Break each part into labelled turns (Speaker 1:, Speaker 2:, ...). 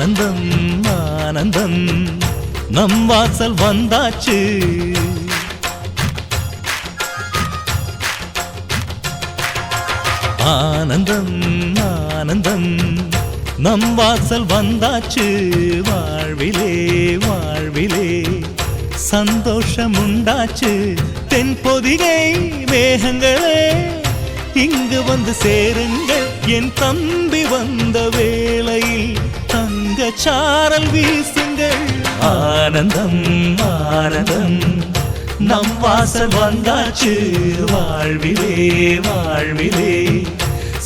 Speaker 1: ஆனந்தம் ஆனந்தம் நம் வாசல் வந்தாச்சு. ஆனந்தம் ஆனந்தம் நம் வாசல் வந்தாச்சு. வாழ்விலே வாழ்விலே சந்தோஷம் உண்டாச்சு. தென்பொதிகை மேகங்களே இங்கு வந்து சேருங்கள். என் தம்பி வந்த வேளையில் தங்க சாரல் வீசுங்கள். ஆனந்தம் ஆனந்தம் நம் வாசல் வந்தாச்சு. வாழ்விலே வாழ்விலே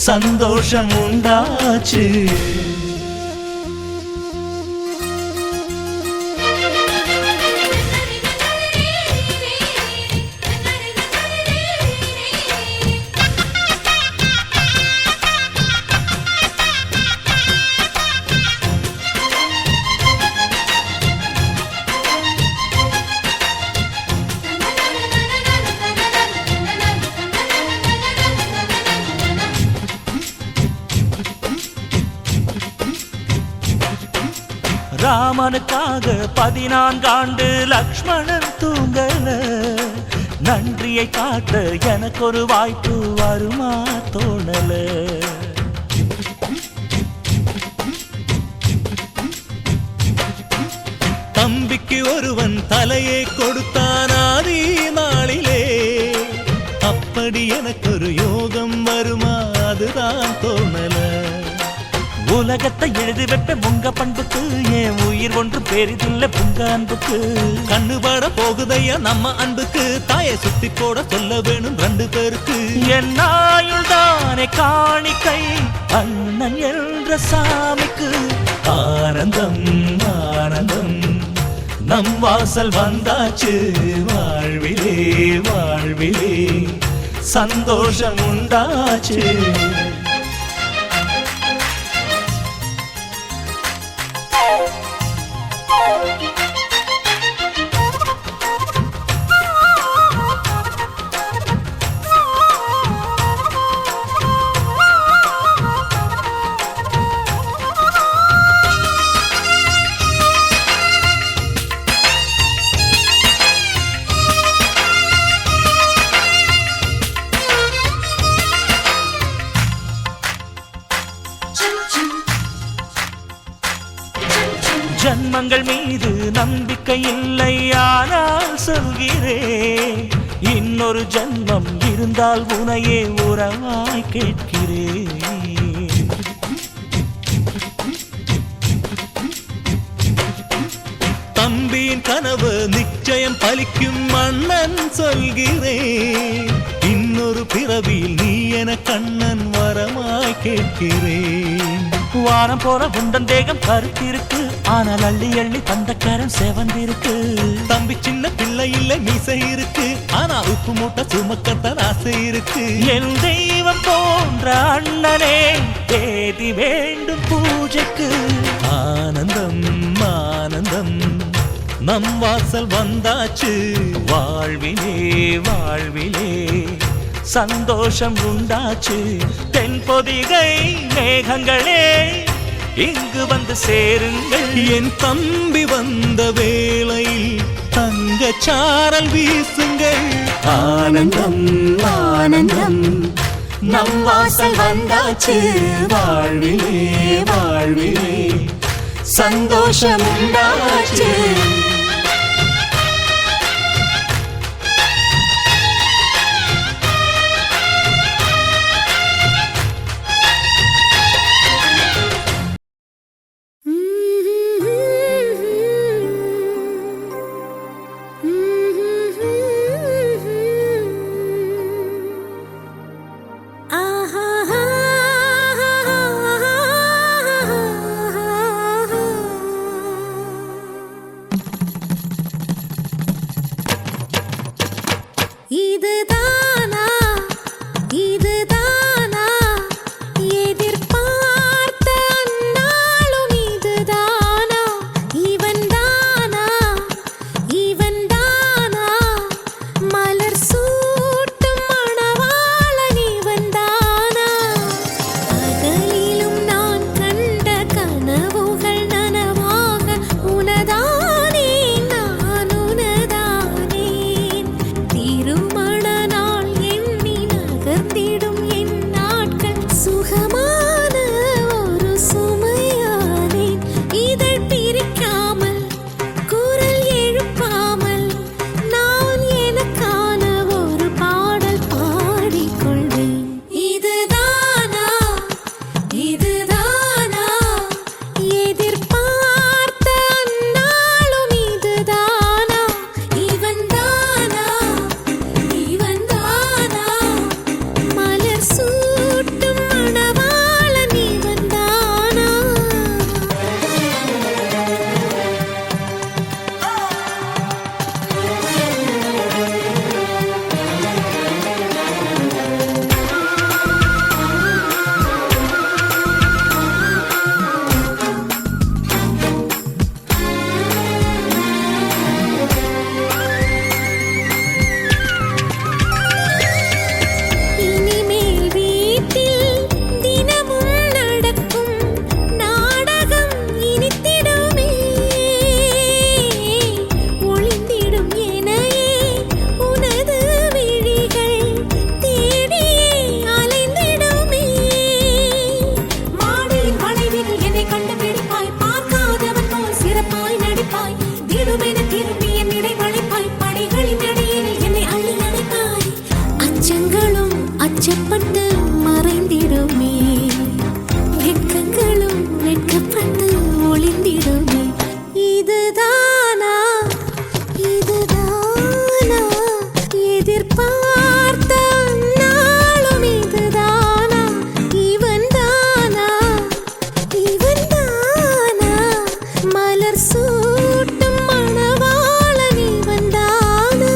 Speaker 1: சந்தோஷம் உண்டாச்சு. ராமனுக்காக 14 ஆண்டு லக்ஷ்மணன் தூங்கல. நன்றியை காட்ட எனக்கு ஒரு வாய்ப்பு வருமா தோணல. தம்பிக்கு ஒருவன் தலையை கொடுத்தான் ஆதி நாளிலே. அப்படி எனக்கு ஒரு யோகம் வருமா அதுதான் தோணல. உலகத்தை எழுதி வைப்ப உங்க பண்புக்கு. என் உயிர் ஒன்று பெரிதில்லை உங்க அன்புக்கு. கண்ணுபட போகுதையா நம்ம அன்புக்கு. தாயை சுத்தி போட சொல்ல வேணும் 2 பேருக்கு. என் ஆயுள் தானே காணிக்கை அண்ணன் என்ற சாமிக்கு. ஆனந்தம் ஆனந்தம் நம் வாசல் வந்தாச்சு. வாழ்விலே வாழ்விலே சந்தோஷம் உண்டாச்சு. ஜன்மங்கள் மீது நம்பிக்கை இல்லை ஆனால் சொல்கிறேன். இன்னொரு ஜன்மம் இருந்தால் உனையே உறவாய் கேட்கிறேன். தம்பியின் கனவு நிச்சயம் பலிக்கும் அண்ணன் சொல்கிறேன். இன்னொரு பிறவியில் நீ என கண்ணன் வரமாய் கேட்கிறேன். வாரம் போற உண்டன் தேகம் கருத்திருக்கு. ஆனால் அள்ளி அள்ளி தந்த கரம் செவந்திருக்கு. தம்பி சின்ன பிள்ளை இல்லை மீசை இருக்கு. ஆனா உப்பு மூட்டை சுமக்கத்தான் ஆசை இருக்கு. என் தெய்வம் போன்ற அண்ணனே தேதி வேண்டும் பூஜைக்கு. ஆனந்தம் ஆனந்தம் நம் வாசல் வந்தாச்சு. வாழ்விலே வாழ்விலே சந்தோஷம் உண்டாச்சு. தென்பொதிகை மேகங்களே இங்கு வந்து சேருங்கள். என் தம்பி வந்த வேளையில் தங்க சாரல் வீசுங்கள். ஆனந்தம் ஆனந்தம் நம் வாசல் வந்தாச்சு. வாழ்விலே வாழ்விலே சந்தோஷம் உண்டாச்சு.
Speaker 2: வெளிப்பட்டு மறைந்திடுமே, வெட்கங்களும் வெட்கப்பட்டு ஒளிந்திடுமே. இதுதானா இதுதானா எதிர்பார்த்த நாளும், இதுதானா இவன் தானா இவன் தானா மலர் சூட்டும் மணவாளன் இவன் தானா.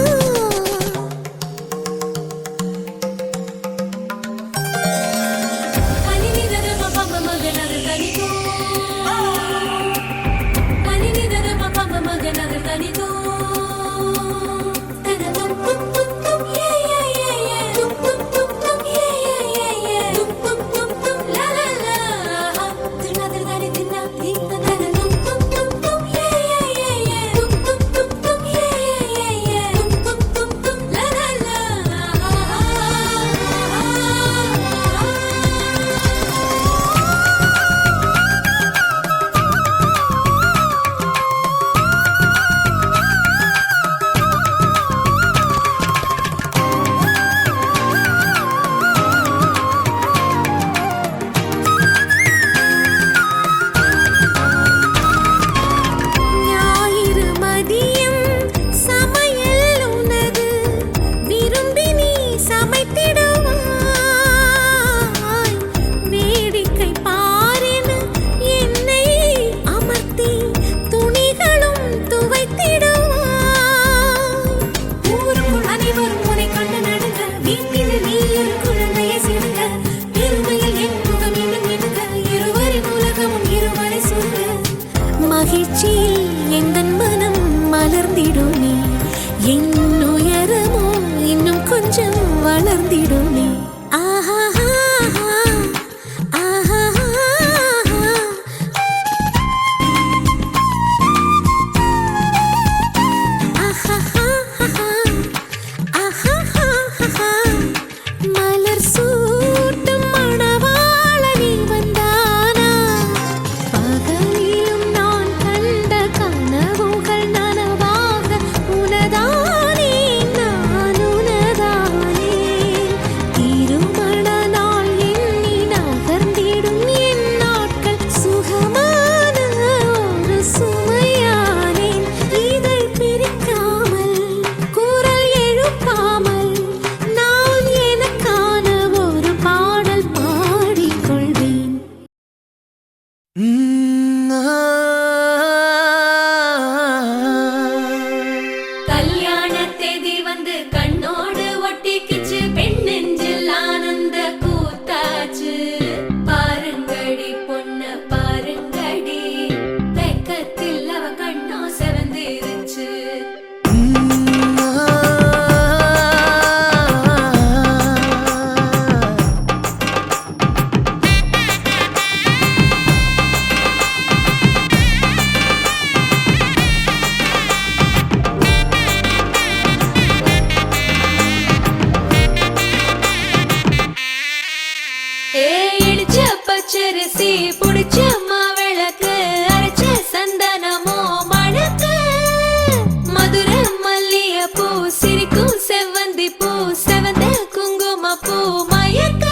Speaker 2: மகிழ்ச்சியில் எந்தன் மனம் மலர்ந்திடுமே, என் உயரமோ இன்னும் கொஞ்சம் வளர்ந்திடுமே. ஆஹா ஆஹா மலர் சூட்டும் மணவாளன் இவன் தானா. பகலிலும் நான் கண்ட கனவுகள் நனவாக உனதானே நான் உனதானே. திருமண நாள் எண்ணி நகர்ந்திடும் என் நாட்கள் சுகமான ஒரு சுமையானேன். இதை பிரிக்காமல் குரல் எழுப்பாமல் நான் எனக்கான ஒரு பாடல் பாடிக்கொள்வேன்.
Speaker 3: கல்யாண தேதி வந்து கண்ணோடு ஒட்டிக்கிச்சு, பெண் நெஞ்சில் ஆனந்த கூத்தாச்சு. பாருங்கடி பொண்ண பாருங்கடி, வெக்கத்தில் அவ கண்ணோ செவந்திருச்சு. இடிச்ச பச்சரிசி புடிச்ச மாவிளக்கு, அரைச்ச சந்தனமோ மணக்கு. மதுர மல்லிய பூ சிரிக்கும் செவ்வந்தி பூ, செவந்த குங்கும பூ மயக்க.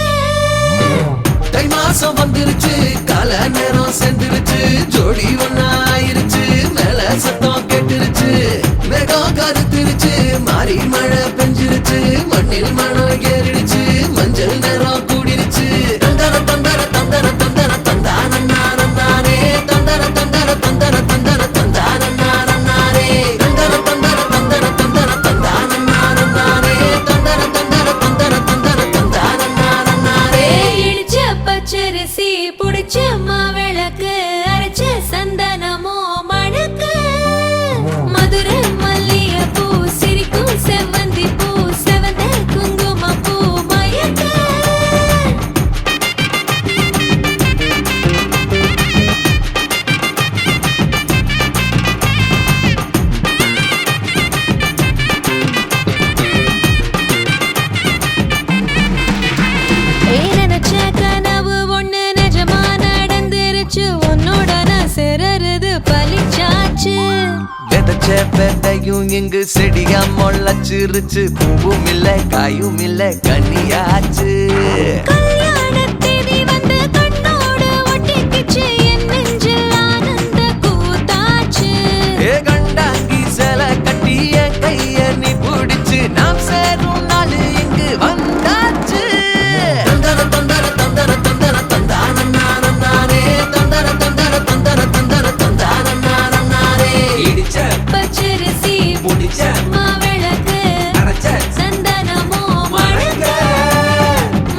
Speaker 4: தை மாசம் வந்துருச்சு, கால நேரம் சென்றுருச்சு, ஜோடி ஒன்னாயிருச்சு, மேல சத்தம் கெட்டுருச்சு. மேகம் கருத்துருச்சு, மாறி மழை பெஞ்சிருச்சு, மண்ணில் மனம் ஏறிடுச்சு, மஞ்சள் நேரம் கூடிருச்சு. தந்தர தந்தர தந்தர தந்தர தந்தானே, தந்தர தந்தர தந்தர தந்தர தந்தானே, தந்தர தந்தர தந்தர தந்தர தந்தானே, தந்தர தந்தர தந்தர தந்தர தந்தானே.
Speaker 3: இடிச்ச பச்சரிசி புடிச்ச மாவிளக்கு, அரைச்ச சந்தனமோ மணக்கு. மதுர மல்லிய பூ சிரிக்கும் செவ்வந்தி பூ, செவந்த குங்கும
Speaker 4: வச்ச பெட்டையும் இங்கு செடியா முளைச்சிருச்சு. பூவும் இல்ல காயும் இல்ல கனியாச்சு.
Speaker 3: கல்யாணத் தேதி வந்து கண்ணோடு ஒட்டிக்கிச்சு, என் நெஞ்சில் ஆனந்த கூத்தாச்சு.
Speaker 4: ஏ கண்டாங்கி சில கட்டி என் கைய நீ பிடிச்சு, நாம் சேரும் நாள் இங்கு வந்தாச்சு. தந்தர தந்தர தந்தர தந்தர தந்தானே தந்தர தந்தர தந்தர தந்தர தந்தானே. இடிச்ச
Speaker 3: பச்சரிசி
Speaker 4: முடிச்ச
Speaker 3: மாவிளக்கு
Speaker 4: அரைச்ச
Speaker 3: சந்தனமோ மணக்க,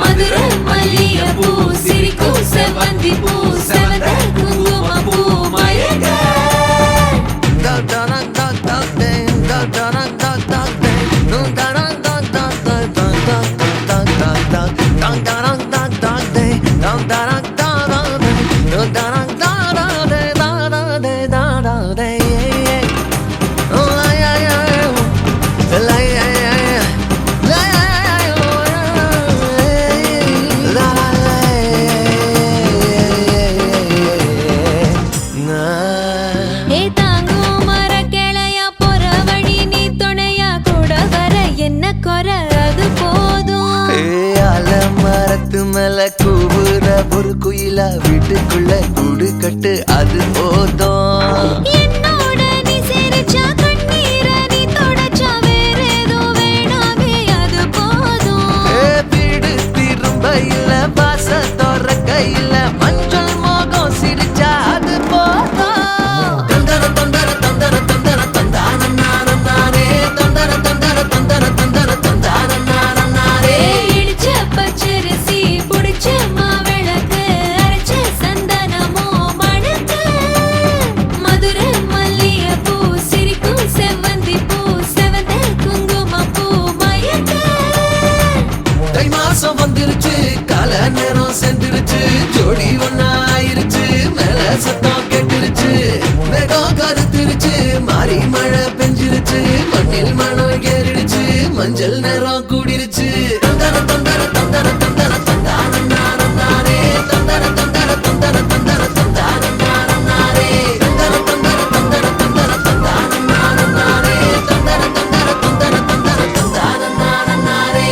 Speaker 3: மதுரை மல்லிகைப்பூ சிரிக்கும் செவ்வந்தி பூ செவந்த குங்குமப்பூ மயக்க. ஏ தாங்கும் மரக்கிளையா போற வழி நீ துணையா கூட வர என்ன குறை அது போதும்.
Speaker 4: மரத்து மேல கூவுற ஒரு குயிலா வீட்டுக்குள்ள கூடு கட்டு அது போதும்.
Speaker 3: என்னோட நீ சிரிச்சா கண்ணீர நீ தொடச்சா வேற ஏதோ வேணாமே அது போதும்.
Speaker 4: வீடு திரும்ப இல்ல பாச தோற கையில மஞ்சள் மோகம் சிரிச்சா அது போதும். தந்தர தந்தர தந்தர தந்தர தந்தானே தந்தர தந்தர தந்தர தந்தர தந்தானே.
Speaker 3: இடிச்ச பச்சரிசி புடிச்ச மாவிளக்கு அரைச்ச சந்தனமோ மணக்க, மதுரை மல்லிகைப்பூ சிரிக்கும் செவ்வந்தி பூ செவந்த குங்குமப்பூ மயக்க.
Speaker 4: தை மாசம் வந்துருச்சு, கால நேரம் சென்றுருச்சு, ஜோடி ஒன்னாயிருச்சு, மேல சத்தம் கேட்டுருச்சு, மேகம் கருத்துருச்சு, மாறி மழை பெஞ்சிருச்சு, மண்ணில் மணம் ஏறிடுச்சு, மஞ்சள் நேரம் கூடிருச்சு. தந்தர தந்தர தந்தர தந்தர தந்தானே தந்தர தந்தர தந்தர தந்தர தந்தானே தந்தர தந்தர தந்தர தந்தர தந்தானே தந்தர தந்தர தந்தர தந்தர தந்தானே.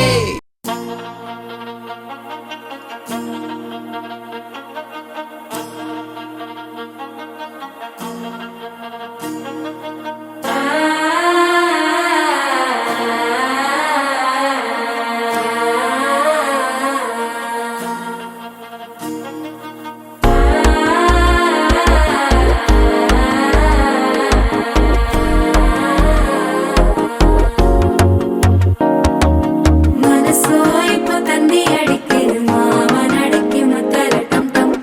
Speaker 3: மனசோ இப்போ தந்தி அடிக்குது, மாமன் அடிக்கு முத்தல டம் டம்.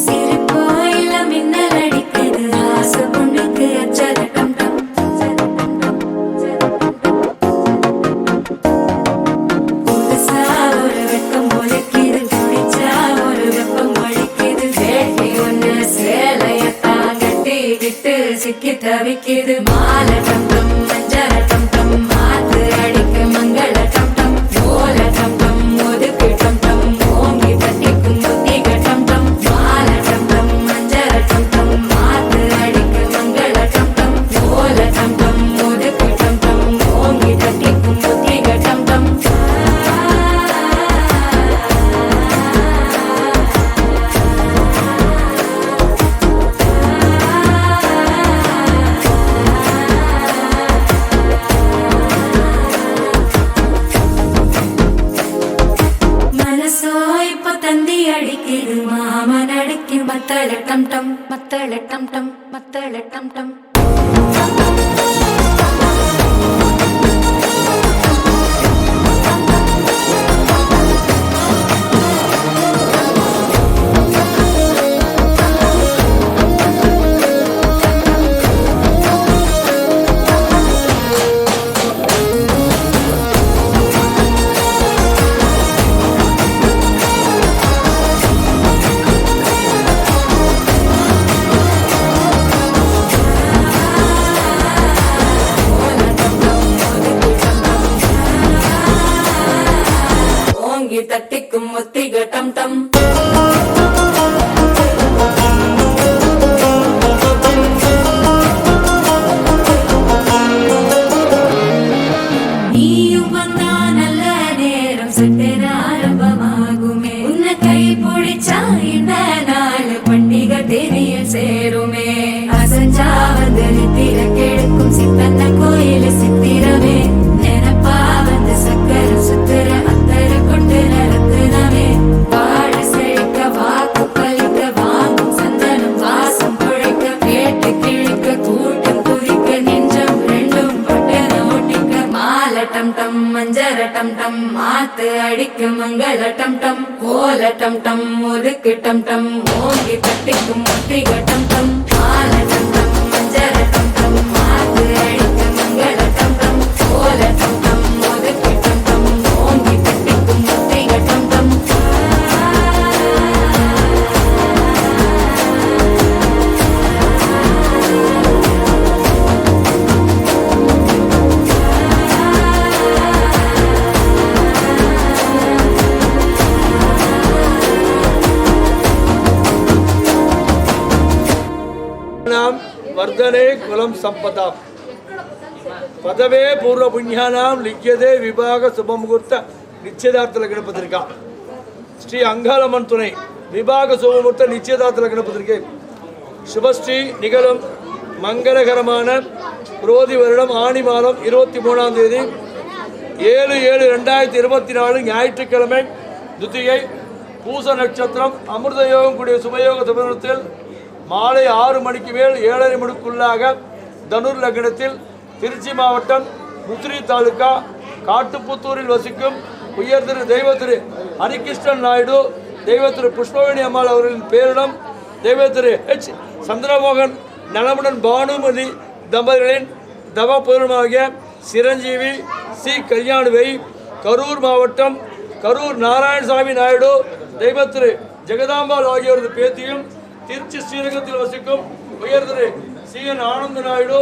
Speaker 3: சிரிப்போ இல்ல மின்னல் அடிக்குது, ஆசை பொண்ணுக்கு அச்சத டம் டம். புதுசா ஒரு வெக்கம் ஒலிக்குது, குடிச்சா ஒரு வெப்பம் ஒழிக்குது. வேட்டி ஒண்ணு சேலையத்தான் கட்டிக்கிட்டு சிக்கி தவிக்குது. மாலை டம் டம் மஞ்சள டம் டம், மாத்து அடிக்கு மங்கள டம் டம். ஓல டம் டம் ஒதுக்கு டம் டம், ஓங்கி தட்டிக்கும் புத்திக டம் டம். மாலை டம் டம் மஞ்சள டம் டம், மாத்து அடிக்கு மங்கள டம் டம். ஓல டம் டம் ஒதுக்கு டம் டம், ஓங்கி தட்டிக்கும் புத்திக டம் டம். மனசோ இப்போ தந்தி அடிக்குது, மாமன் அடிக்கு மத்தள டம் டம், மத்தள டம் டம், மத்தள டம் டம். நீயும் வந்தா நல்ல நேரம் சட்டென ஆரம்பமாகுமே உன்னை கை பிடிச்சா இந்த நாள் பண்டிகை தேதியில் சேருமே அசஞ்சா வந்து நித்திர கெடுக்கும் சித்தன்ன கோயில சித்திரமே நினப்பா வந்து சக்கர சுத்திர அத்தர கொண்டு நடத்துனவே வாழ செழிக்க வாக்கு பலிக்க வாங்கும் சந்தனம் வாசம் குழைக்க கேட்டு கிழிக்க கூட்டம் குறிக்க நெஞ்சம் ரெண்டும் பட்டன ஓட்டிக்க மால டம் டம் மஞ்சர டம் டம் மாத்து அடிக்க மங்கள டம் டம் கோல டம் டம் ஒதுக்கு டம் டம் ஓங்கி தட்டிக்கும் முட்டிக டம் டம் மால டம் டம் மஞ்சர டம் டம் மாத்து அடிக்க மங்கள டம் டம் கோல டம் டம் ஒதுக்கு டம் டம் ஓங்கி தட்டிக்கும் முட்டிக டம் டம்
Speaker 5: वर्धने कुलम संपदा पदवे पूर्व पुण्यानाम लिख्यते विभाग शुभमुहूर्त निश्चितार्थ लग्न पत्रिका श्री अंगालमन तुणै विभाग शुभमुहूर्त निश्चितार्थ लग्न पत्रिकै शुभश्री निगलम मंगलकरमान क्रोधी வருடம் ஆனி மாதம் 23ஆம் தேதி 7/7/2024 ஞாயிற்றுக்கிழமை துதியை பூச நட்சத்திரம் அமிர்த யோகம் கூடிய சுபயோக சுபநத்தில் மாலை 6 மணிக்கு மேல் 7:30 மணிக்குள்ளாக தனுர் லக்னத்தில் திருச்சி மாவட்டம் முசிறி தாலுகா காட்டுப்புத்தூரில் வசிக்கும் உயர் திரு தெய்வ திரு ஹரிகிருஷ்ணன் நாயுடு தெய்வ திரு புஷ்பவேணி அம்மாள் அவர்களின் பேரிடம் தெய்வ திரு H சந்திரமோகன் நலமுடன் பானுமதி தம்பதிகளின் தவ பொருளமாகிய சிரஞ்சீவி சி கல்யாணுவை கரூர் மாவட்டம் கரூர் நாராயணசாமி நாயுடு தெய்வ திரு ஜெகதாம்பாள் ஆகியோரது பேத்தியும் திருச்சி ஸ்ரீரங்கத்தில் வசிக்கும் உயர் திரு CN ஆனந்த நாயுடு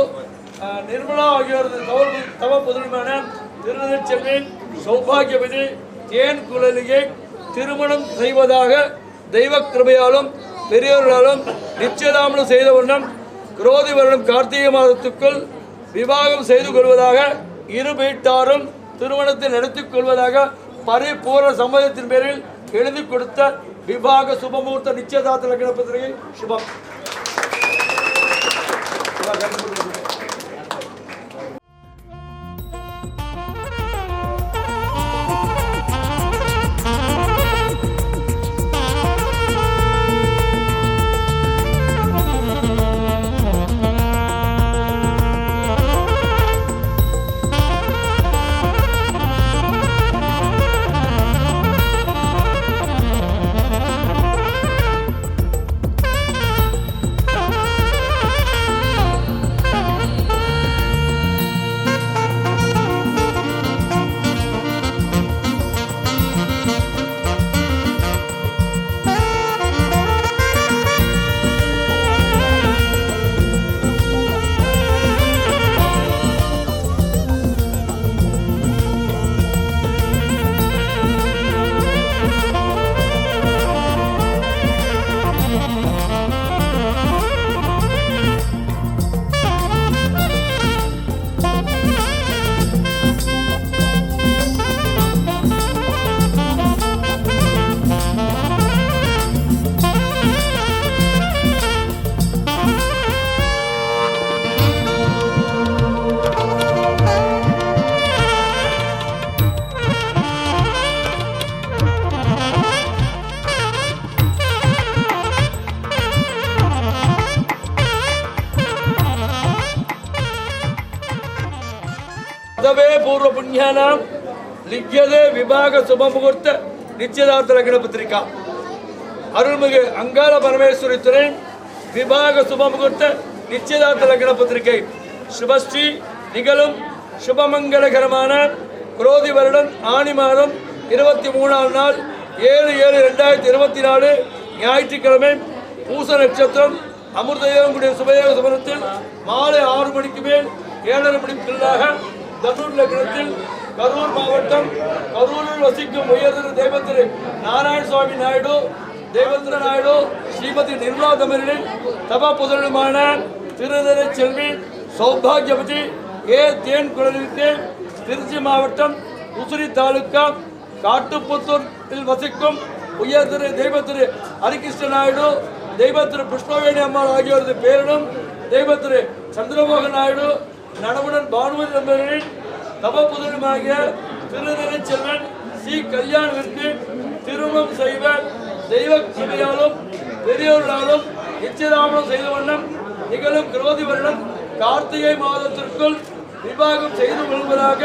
Speaker 5: நிர்மலா ஆகியோரது தவ புதல்வரான திருநெல்வேலி சௌபாகியவதி தேன் குழலியை திருமணம் செய்வதாக தெய்வ கிருபையாலும் பெரியோர்களாலும் நிச்சயதாமனம் செய்த வண்ணம் குரோதி வருடம் கார்த்திகை மாதத்துக்குள் விவாகம் செய்து கொள்வதாக இரு வீட்டாரும் திருமணத்தை நடத்திக் கொள்வதாக பரிபூர்ண சம்மதத்தின் பேரில் எழுதி கொடுத்த विभाग शुभमुहूर्त निश्चितार्थ लग्न पत्रिके शुभम पदवे पूर्व पुण्यानां लिख्यते विभाग शुभमुहूर्त निश्चितार्थ लग्न पत्रिका अरुள்மிகு अंगाल परमेश्वरी तुणै विभाग शुभमुहूर्त निश्चितार्थ लग्न पत्रिकै शुभश्री निगलुम शुभमंगलकरमान क्रोधी வருடம் ஆனி மாதம் 23ஆம் நாள் 7/7/2024 ஞாயிற்றுக்கிழமை பூச நட்சத்திரம் அமிர்த யோகம் கூடிய சுபயோக சுபனத்தில் மாலை 6 மணிக்கு மேல் 7:30 மணிக்குள்ளாக தனுர் லக்னத்தில் கரூர் மாவட்டம் கரூரில் வசிக்கும் உயர் திரு தெய்வ திரு நாராயணசாமி நாயுடு தெய்வ திரு நாயுடு ஸ்ரீமதி நிர்மலா தம்பதிகளின் தப புதல்வரான திருநெல்வேலி செல்வி சௌபாகியவதி தேன் குழலிக்கு திருச்சி மாவட்டம் உசிரி தாலுக்கா காட்டுப்புத்தூரில் வசிக்கும் உயர் தெய்வ திரு ஹரிகிருஷ்ண நாயுடு, தெய்வ திரு புஷ்பவேணி அம்மாள் ஆகியோரது பேரிலும் தெய்வ திரு சந்திரமோகன் நாயுடு நடவுடன் பானுமதி நம்பரின் தவப்புதலுமாகிய திருநெறி செல்வன் சி கல்யாணிற்கு திருமணம் செய்வ தெய்வ சபையாலும் பெரியோர்களாலும் நிச்சயதாமனம் செய்த வண்ணம் நிகழும் கிரோதி வருடம் கார்த்திகை மாதத்திற்குள் விவாகம் செய்து கொள்வதாக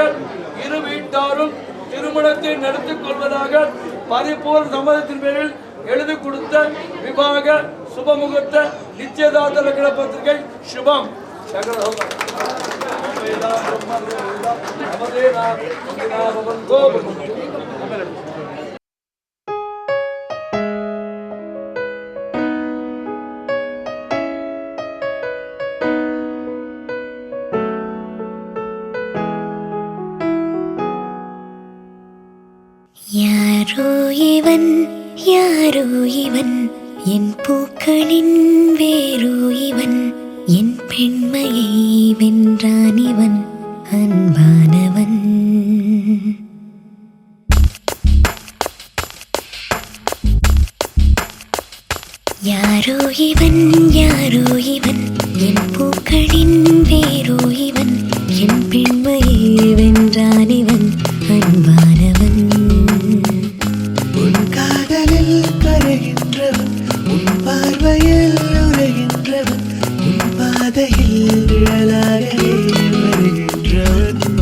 Speaker 5: இரு வீட்டாரும் திருமணத்தை நடத்திக் கொள்வதாக பரிபூர்ண சம்மதத்தின் பேரில் எழுதி கொடுத்த விவாக சுபமுகூர்த்த நிச்சயதார்த்த லக்ன பத்திரிகை சுபம்.
Speaker 2: யாரோ இவன் யாரோ இவன் என் பூக்களின் வேரோ இவன் என் பெண்மையை வென்றான் இவன் அன்பானவன். யாரோ இவன் யாரோ இவன் என் பூக்களின் வேரோ இவன் என் பெண்மையை வென்றான் இவன் அன்பானவன்.
Speaker 6: உன் காதலில் கரைகின்றவன், உன் பார்வையில் உரைகின்றவன், உன் பாதையில் நிழலாகவே வருகின்றவன்.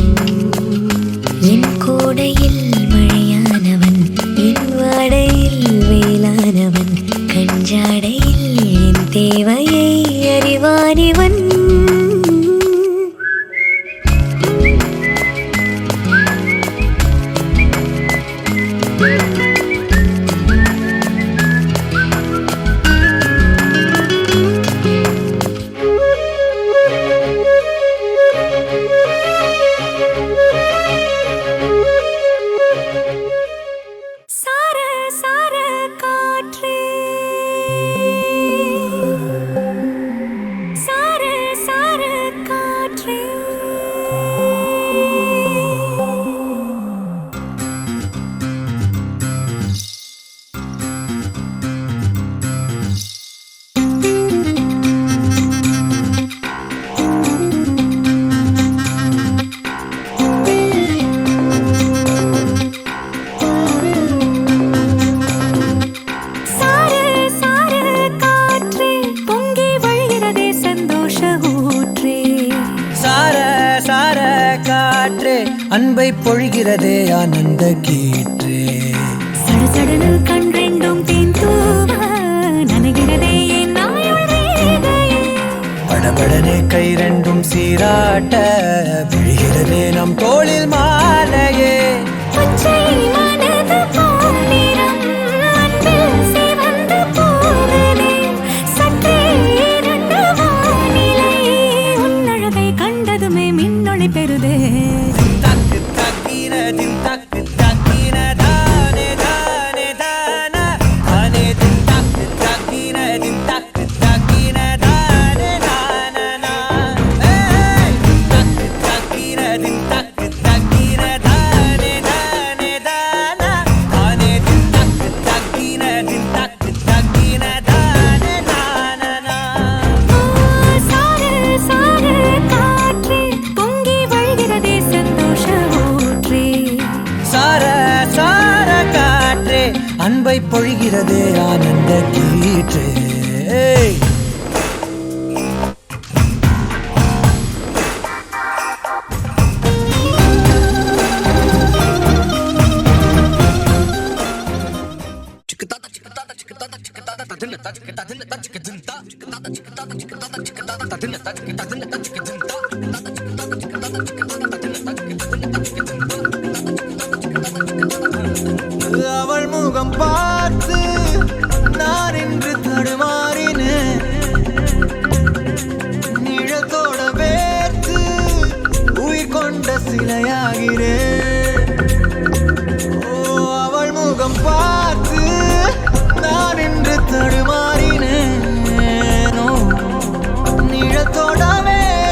Speaker 2: என் கோடையில் மழையானவன், என் வாடையில் வேளானவன், கஞ்சாடையில் என் தேவையை அறிவானிவன்.
Speaker 6: அன்பை பொழிகிறதே ஆனந்த கீற்றே.
Speaker 2: சடுசடுன்னு கண் ரெண்டும் தேன் தூவ நனைகிறதே என் நாயுள் ரேகையே.
Speaker 6: படபடனே கை ரெண்டும் சீராட்ட விழுகிறதே நம் தோளில் மாலையே.
Speaker 2: பச்சை மனது பொன்னிறம் அன்பில் சிவந்து போகுதே. சற்றே இருண்ட வானிலை உன்னழகை கண்டதுமே மின்னொளி பெறுதே.
Speaker 6: அன்பை பொழிகிறதே ஆனந்த கீற்றே. அவள் முகம் பார்த்து நான் இன்று தடுமாறினேன். நிழத்தோட வேர்த்து உயிர் கொண்ட சிலையாகிறேன். ஓ அவள் முகம் பார்த்து நான் இன்று தடுமாறினேன். நிழத்தோட வேர்த்து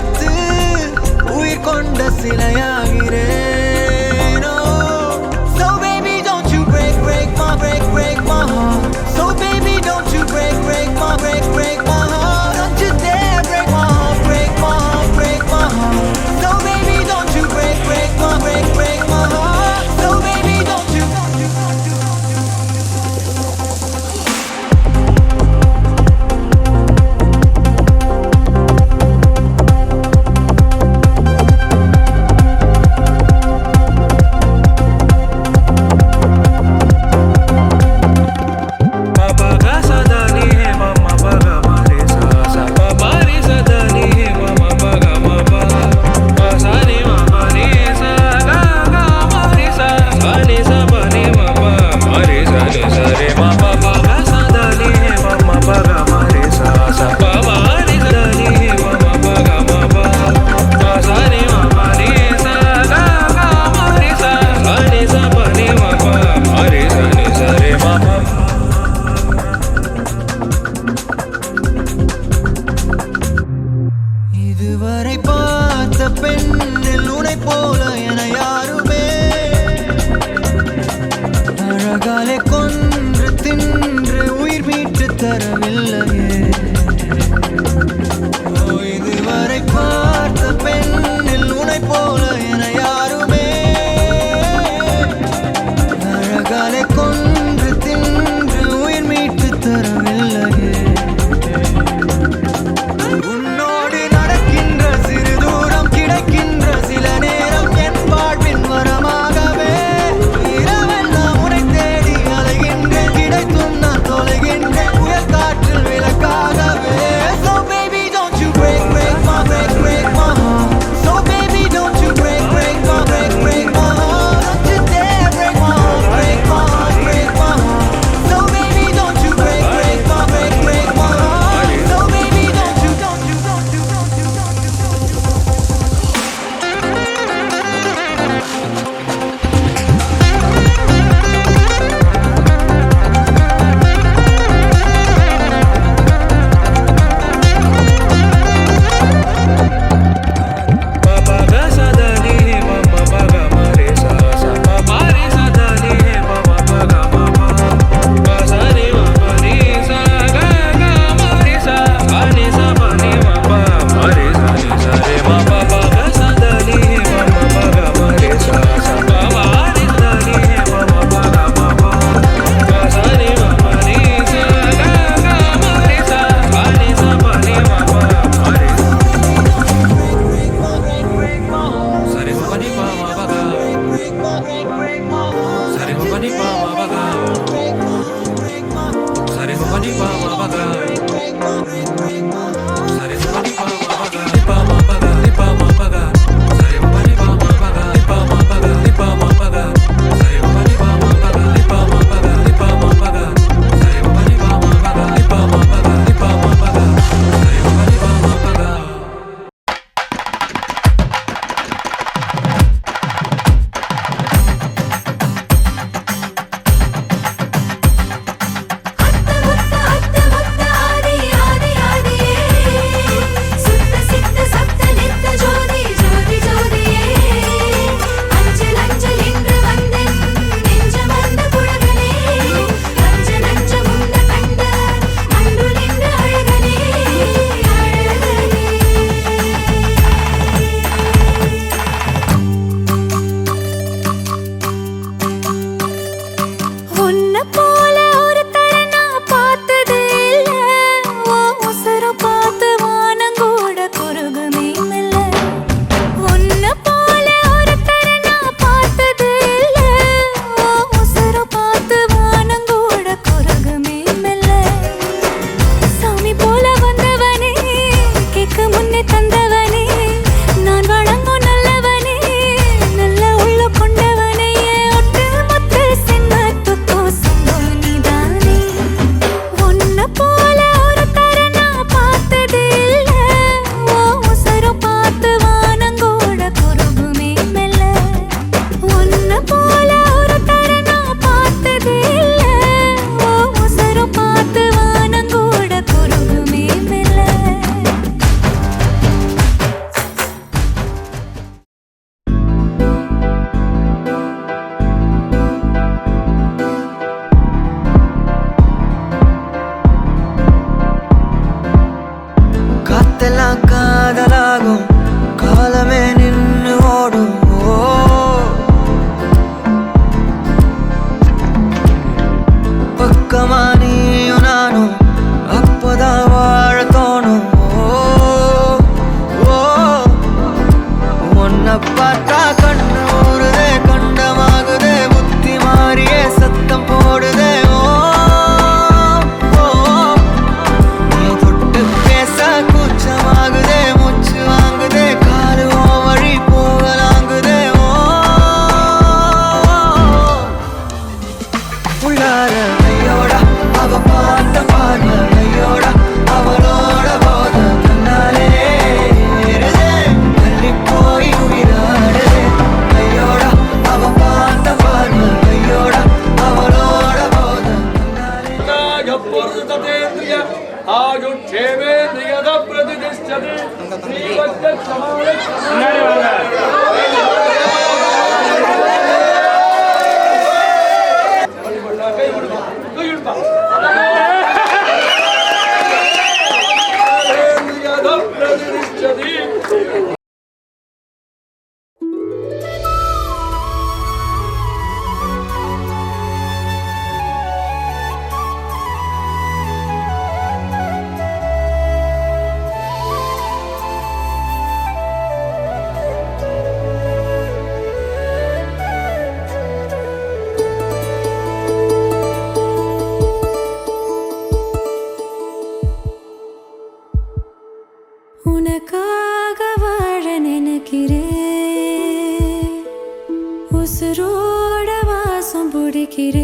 Speaker 2: உசுரோட வாசம் பிடிக்கிறேன்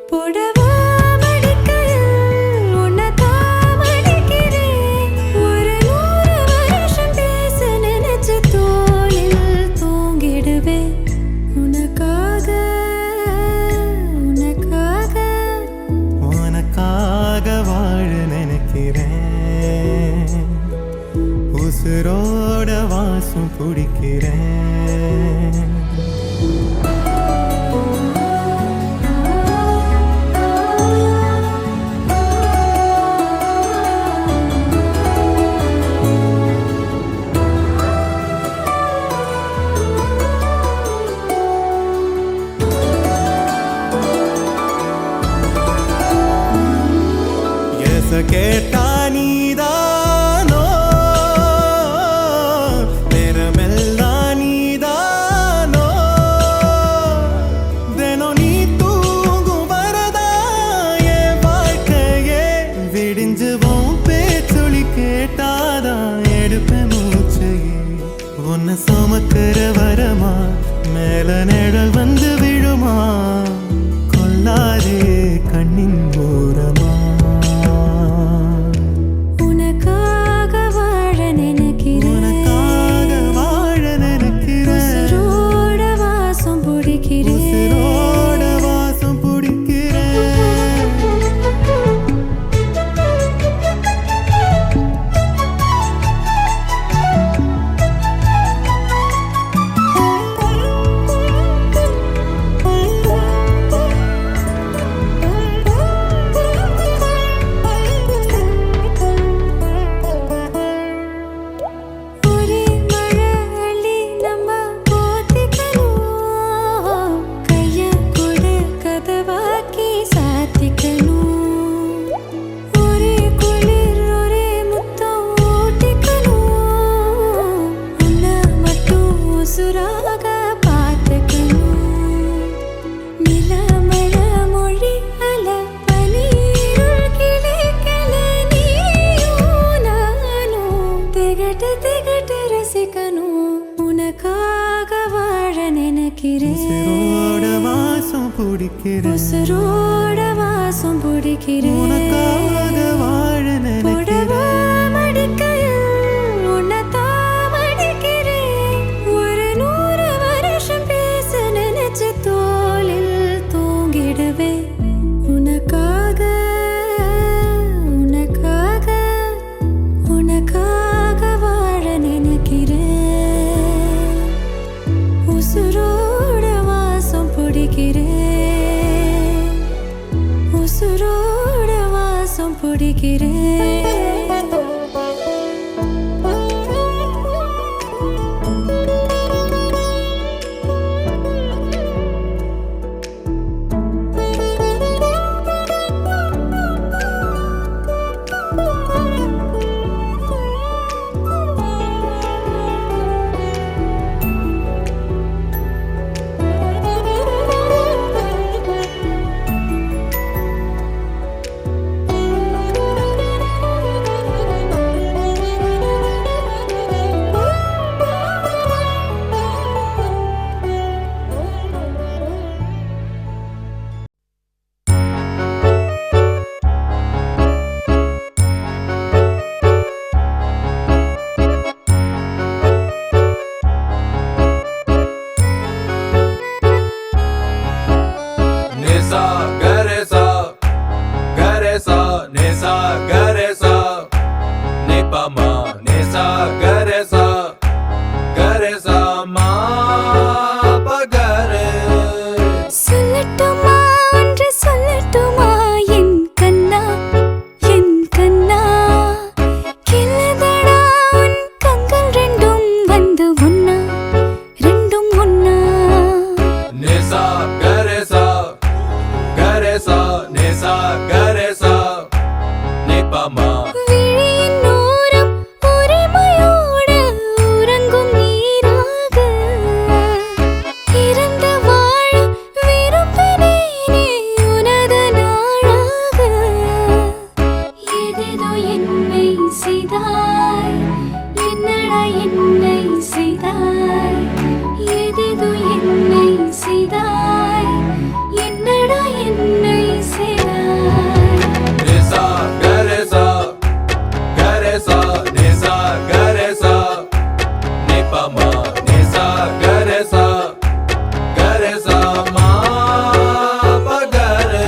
Speaker 2: புடவா மடிக்கையில் உன்னைத்தான் மடிக்கிறேன் ஒரு 100 வருஷம் பேச நினைச்ச தோளில் தூங்கிடுவேன் உனக்காக உனக்காக
Speaker 6: உனக்காக வாழ நினைக்கிறேன் உசுரோட வாசம் பிடிக்கிறேன் கேட்டா நீதானோ நேரமெல்லாம் நீதானோ தினம் நீ தூங்கும் வரதா என் வாழ்க்கையே விடிஞ்சுவோம் பேச்சொலி கேட்டாதான் எடுப்பேன் மூச்சையே உன்னை சுமக்கிற வரமா மேல நிழல் வந்து விழுமா கொல்லாதே கண்ணின் ஓரமா உனக்காக வாழ நினைக்கிறேன் உசுரோட வாசம் பிடிக்கிறேன் உசுரோட வாசம் பிடிக்கிறேன் உனக்காக வாழ நினைக்கிறேன் மடிக்கையில் உன்னைத்தான் மடிக்கிறேன் ஒரு 100 வருஷம் பேச நினைச்ச தோளில் தூங்கிடுவேன் உனக்காக உனக்காக உனக்காக வாழ நினைக்கிறேன் உசுரோட வாசம் பிடிக்கிறேன் உசுரோட வாசம் பிடிக்கிறேன் என்னை செய்தாய் என்னடா என்னை செய்தாய்
Speaker 4: Nisa garesa garesa nisa garesa nipama nisa garesa garesa ma pagare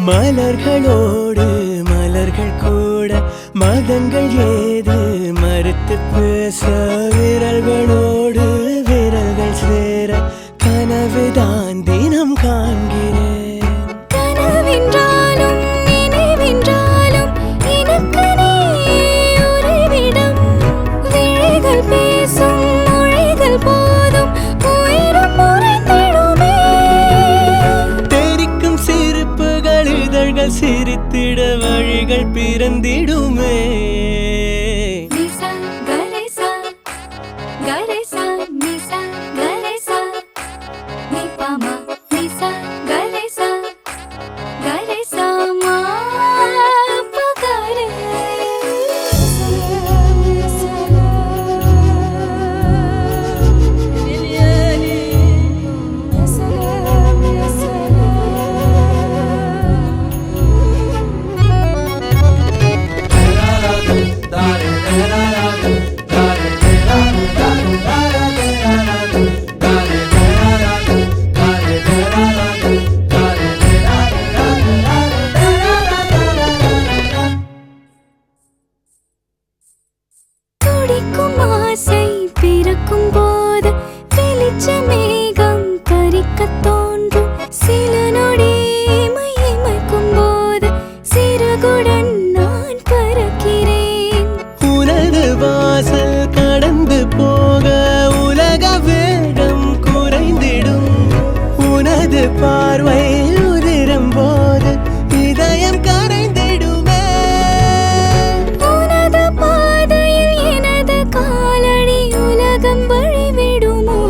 Speaker 7: மலர்களோடு மலர்கள் கூட மதங்கள் ஏது மறுத்து பேச விரல்களோடு விரல்கள் சேர கனவுதான் தினம் காண்கிறேன்
Speaker 6: கனவென்றாலும் நினைவென்றாலும் எனக்கு நீ உறைவிடம் விழிகள் பேசும் மொழிகள் போதும் உயிரும் முறைத்திடுமே
Speaker 7: தெரிக்கும் சிரிப்புகள் இதழ்கள் சிரித்திட வழிகள் பிறந்திடுமே
Speaker 6: நிசா கரேசா கரேசா நிசா கரேசா நிபாமா நிசா கரேசா கரேசா மா பகரே துடிக்கும் ஆசை பிறக்கும் போது வெளிச்ச மேகம் பறிக்கத் தோன்றும் சில நொடி மைக்கும் போது சிறகுடன் நான் பறக்கிறேன்
Speaker 7: உனது வாசல் கடந்து போக உலக வேகம் குறைந்திடும் உனது பார்வை உதிரும் போது இதயம் கரைந்திடுமே
Speaker 6: உனது பாதையில் எனது காலடி உலகம் வழிவிடுமோ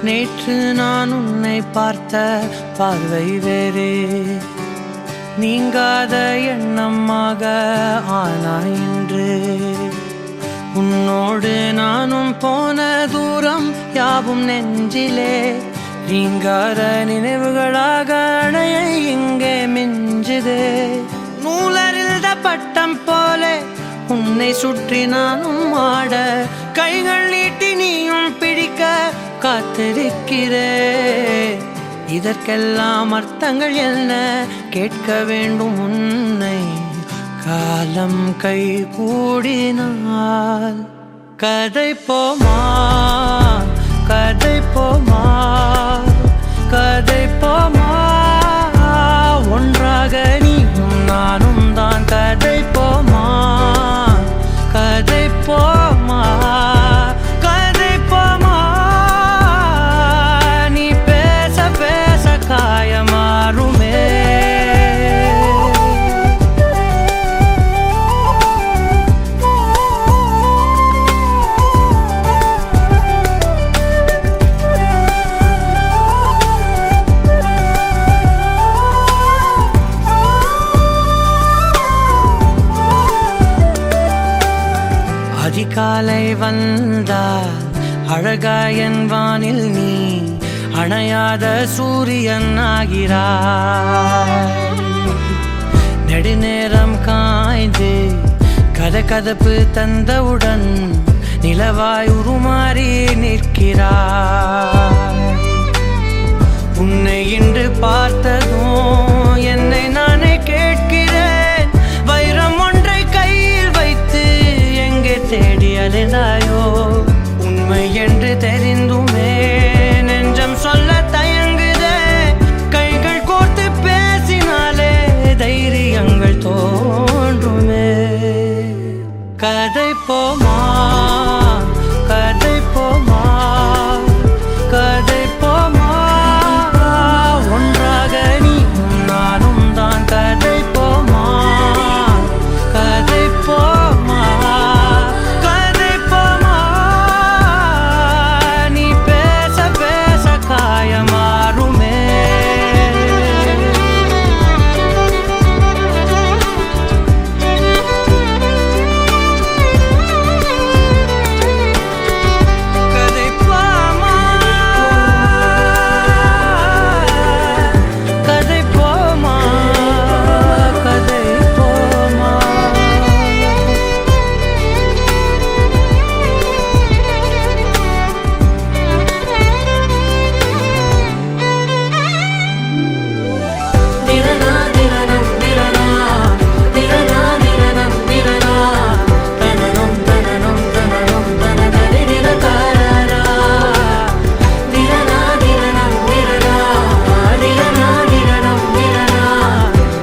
Speaker 7: நேற்று நான் உன்னை பார்த்த பார்வை வேறே நீங்காத எண்ணமாக ஆனாய் இன்று உன்னோடு நானும் போன தூரம் யாவும் நெஞ்சிலே நீங்காத நினைவுகளாக அணைய இங்கே மிஞ்சுதே நூலறிந்த பட்டம் போல உன்னை சுற்றி நானும் ஆட கைகள் நீட்டி நீயும் பிடிக்க காத்திருக்கிறே இதற்கெல்லாம் அர்த்தங்கள் என்ன கேட்க வேண்டும் உன்னை காலம் கை கூடினால் கதை போமா கதை போமா கதை போமா ஒன்றாக நீயும் நானும் தான் கதை போமா கதை போமா கதை போமா நீ பேச பேச காயமாறுமே மாலை வந்தால் அழகாயன் வானில் நீ அணையாத சூரியன் ஆகிறாய். நெடுநேரம் காய்ந்து கதகதப்பு தந்தவுடன் நிலவாய் உருமாறி நிற்கிறாய். உன்னை இன்று பார்த்ததும் என்னை நானே கேட்கிறேன். வைரம் ஒன்றை கையில் வைத்து எங்கே தேடி அலைந்தாயோ? உண்மை என்று தெரிந்துமே நெஞ்சம் சொல்ல தயங்குதே. கைகள் கோர்த்து பேசினாலே தைரியங்கள் தோன்றுமே. கதை போமா கதை போமா கதை போமா, ஒன்றாக நீயும் நானும் தான். கதை போமா கதை போமா கதை போமா, நீ பேச பேச காயமாறுமே. கதை போமா கதை போமா கதை போமா.
Speaker 3: திரனா திரனம் திரனா திரனா திரனம் திரனா தனனம் தனனம் தனனம் தனதரி திரகாரா. திரனா திரனம் திரனா திரனா திரனம் திரனா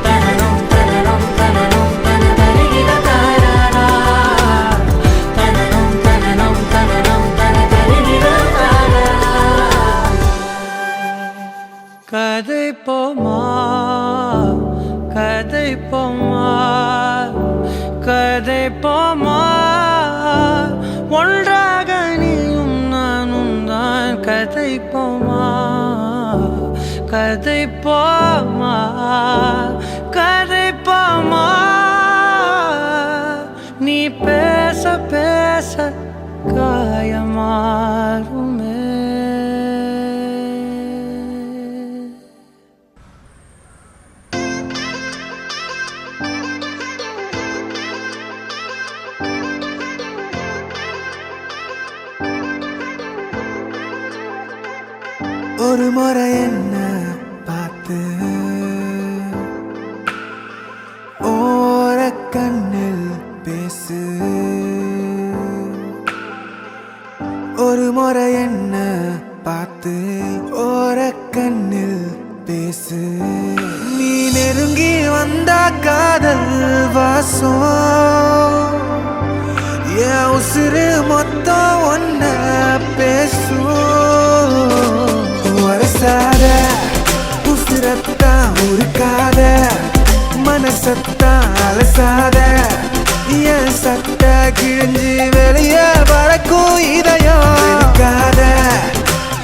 Speaker 3: தனனம் தனனம் தனனம் தனதரி திரகாரா. தனனம் தனனம் தனனம் தனதரி திரகாரா.
Speaker 7: கதை போமா கதை போமா கதை போமா, ஒன்றாக நீயும் நானும் தான். கதை போமா கதை போமா கதை போமா, நீ பேச பேச காயமாறுமே.
Speaker 8: ஒரு முறை என்ன பார்த்து ஓரக்கண்ணில் பேசு. ஒரு முறை என்ன பார்த்து ஓரக்கண்ணில் பேசு. நீ நெருங்கி வந்தா காதல் வாசம் என் உசுறு மொத்தம் ஒன்ன பேசும். வரசாத உசுரத்தான் உருக்காத, மனசத்தான் அலசாத, என் சட்ட கிழிஞ்சு வெளிய பறக்கும் இதயம். இருக்காத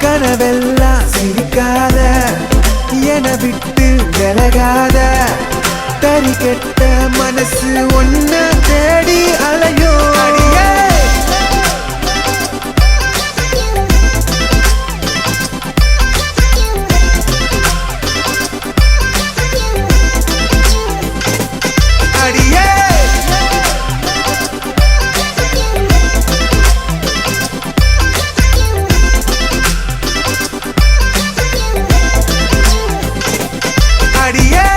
Speaker 8: கனவெல்லாம் சிரிக்காத, என விட்டு விலகாத, தறி கெட்ட மனசு ஒன்ன தேடி அலையும். அடியே அடியே அடியே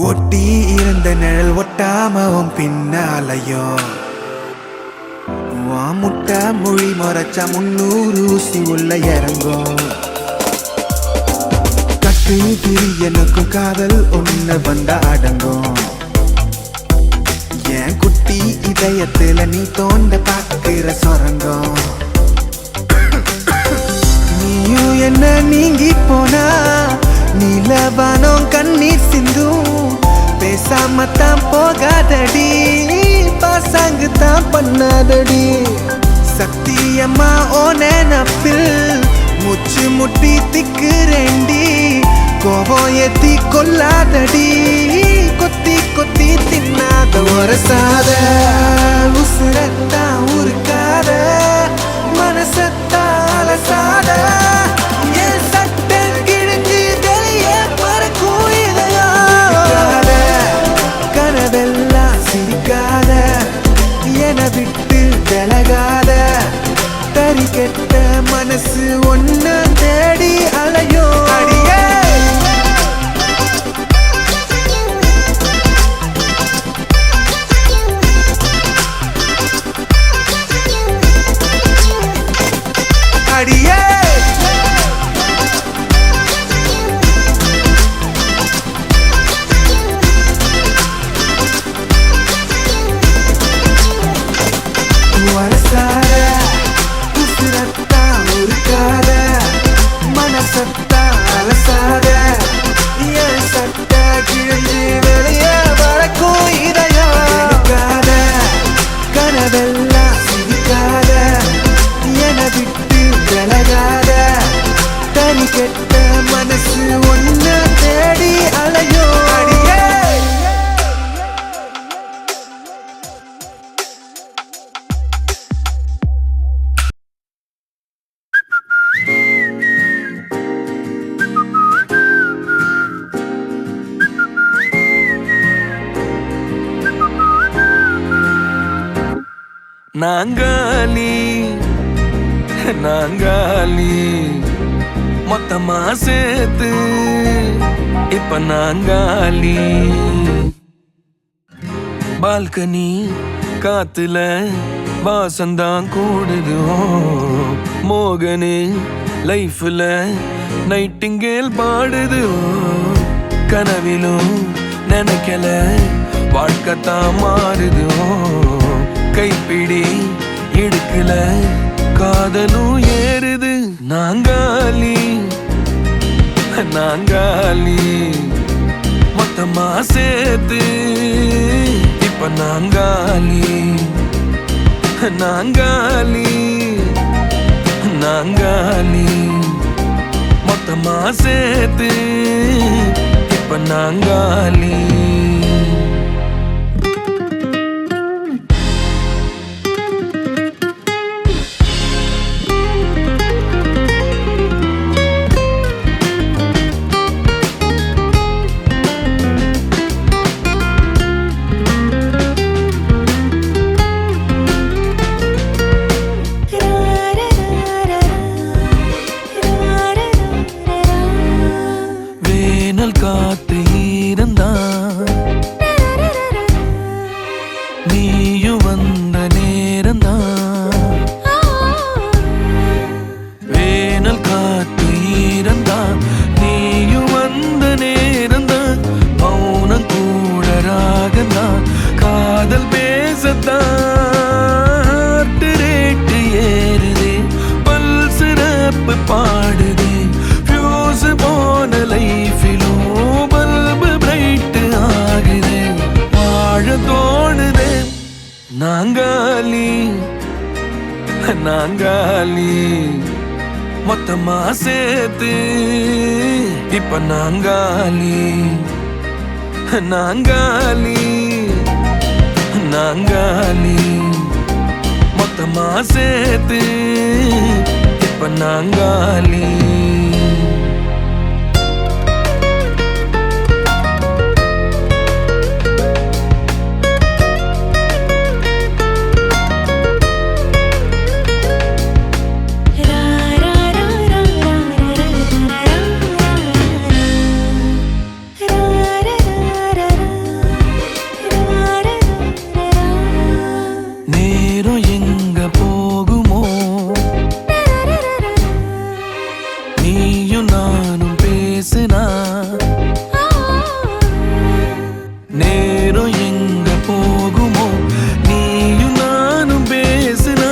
Speaker 8: ஒட்டி இருந்த நிழல் ஒட்டாமவும் பின்னாலையும் முட்டை மொழி மறைச்சா 300 ஊசி உள்ள இறங்கும். கட்டு திரி எனக்கும் காதல் ஒண்ணு வந்த அடங்கும். என் குட்டி இதயத்துல நீ தோண்ட பாக்குற சொரங்கம். நீயும் என்ன நீங்கி போனா நீலவானம் கண்ணீர் சிந்தும். பேசாமத்தான் போகாதடி, பாசாங்கு தான் பண்ணாதடி. சத்தியம்மா ஓ நினப்பில் மூச்சு முட்டி திக்குறேண்டி கோபம் ஏத்தி கொல்லாதடி கொத்தி கொத்தி தின்னாத ஒரசாத உசுரத்தா உருக்காத மனசத்தா அலசாத என் சட்டை கிழிஞ்சு வெளியே பறக்கும் இதயம் கனவெல்லாம் சிரிக்காத என விட்டு விலகாத தறி கெட்ட மனசு ஒன்ன தேடி அலையோ அடியே அடியே வரசார உசுரத்தா உருக்காத மனசத்தா அலசாத என் சட்ட கிழிஞ்சு வெளியே வரக்கும் இதயம் எடுக்காத கனவெல்லாம் சிரிக்காத என விட்டு விலகாத தனி கெட்ட மனசு ஒன்ன தேடி அலையோ அடியே
Speaker 4: நாங்காலி நாங்காலி மொத்தமா சேர்த்து இப்ப நாங்காலி பால்கனி காத்துல வாசந்தான் கூடுது மோகனு லைஃப்ல நைட்டிங்கேல் பாடுது கனவிலும் நினைக்கல வாழ்க்கைத்தான் மாறுது கைப்பிடி இடுக்கல காதலும் ஏறுது நாங்காலி நாங்காலி மொத்தமா சேர்த்து இப்ப நாங்காலி நாங்காலி நாங்காலி மொத்தமா சேர்த்து இப்ப நாங்காலி காத்து இருந்தா நீயும் வந்த நேரந்தா வேனல் காத்து இருந்தா நீயும் வந்த நேரந்தா மௌனம் கூட ராகந்தா காதல் பேசத்தான் ரேட்டு ஏறுதே பல் சிறப்பு பாடுதே ஃபியூஸ் போன லைஃபிலும் தோணுதே நாங்காலி நாங்காலி மொத்தமா சேர்த்து இப்ப நாங்காலி நாங்காலி நாங்காலி மொத்தமா சேர்த்து இப்ப நாங்காலி நேரம் எங்க போகுமோ நீயும் நானும் பேசினா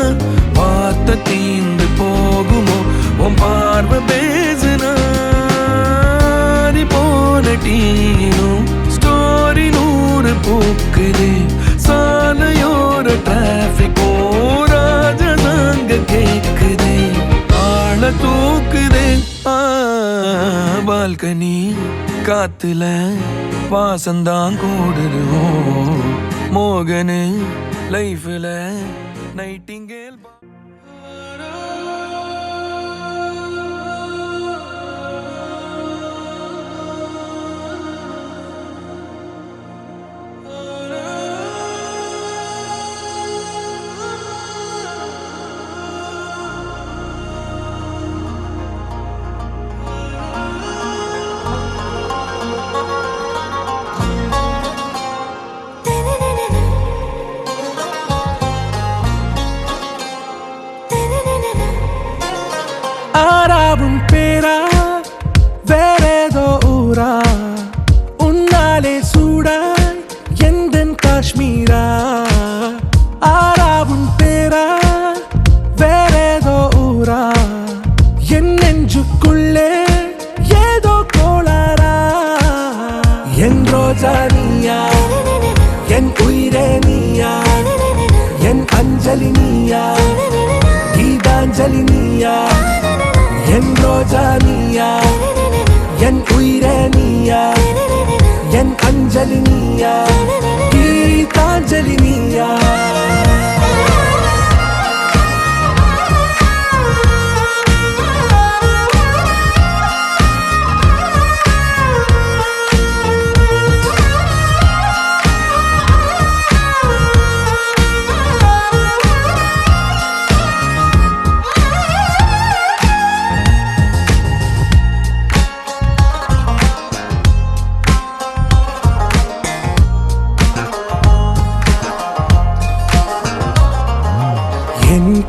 Speaker 4: வார்த்தை தீந்து போகுமோ உன் பார்வை பேசினா போன டீனும் ஸ்டோரி 100 பூக்குது சாலையோர டிராபிக் ராஜதாங்க கேக்குது ஆள
Speaker 9: தலை தூக்குதே பால்கனி காத்துல பாசந்தான் கூடுதுவோம் மோகனு லைஃப்ல நைட்டிங்கேல்
Speaker 7: ஆறாவும் பேரா வேறேதோ ஊரா உன்னாலே சூடாய் எந்தன் காஷ்மீரா ஆறாவும் பேரா வேறேதோ ஊரா என் நெஞ்சுக்குள்ளே ஏதோ கோளாரா என் ரோஜா நீயா என் உயிரே நீயா என் அஞ்சலி நீயா கீதாஞ்சலி நீயா என் ரோஜா நீயா என் உயிரே நீயா என் அஞ்சலி நீயா கீதாஞ்சலி நீயா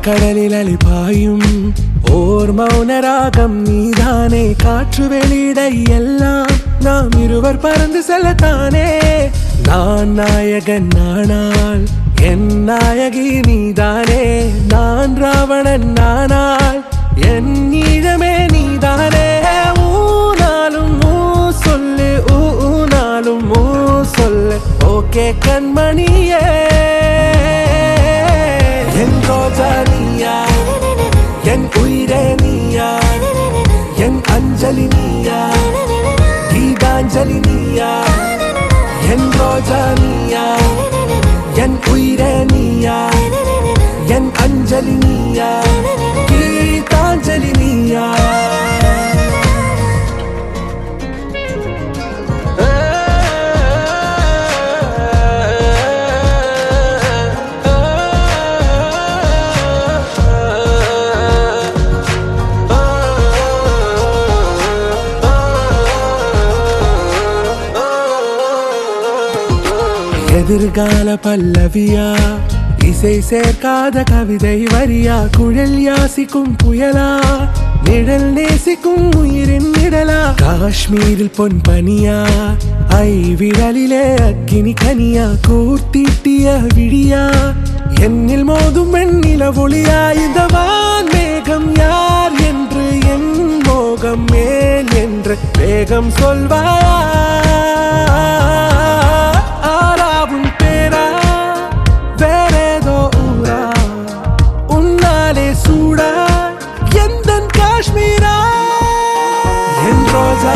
Speaker 7: கடலில் அலிபாயும் ஓர் மௌனராகம் நீதானே காற்று வெளியிட எல்லாம் நாம் இருவர் பறந்து செல்லத்தானே நான் நாயகன் நானால் என் நாயகி நீதானே நான் ராவணன் நானால் என் ஈழமே நீதானே ஊனாலும் ஊ சொல்லு ஊனாலும் ஊ சொல்லு ஓகே கண்மணியே என் ரோஜா நீயா என் உயிரே நீயா என் அஞ்சலி நீயா கீதாஞ்சலி நீயா என் ரோஜா நீயா என் உயிரே நீயா என் அஞ்சலி நீயா கீதாஞ்சலி நீயா எதிர்கால பல்லவியா இசை சேர்க்காத கவிதை வரியா குழல் யாசிக்கும் புயலா நிழல் நேசிக்கும் உயிரின் நிழலா காஷ்மீரில் பொன் பனியா ஐ விரலிலே அக்கினி கனியா கூர்த்தீட்டிய விழியா என்னில் மோதும் வெண்ணில ஒளியா இந்த வான் மேகம் யார் என்று என் மோகம் மேல் என்று வேகம் சொல்வாயா ஆறாவும் பேரா வேறேதோ ஊரா உன்னாலே சூடா எந்தன் காஷ்மீரா என் ரோஜா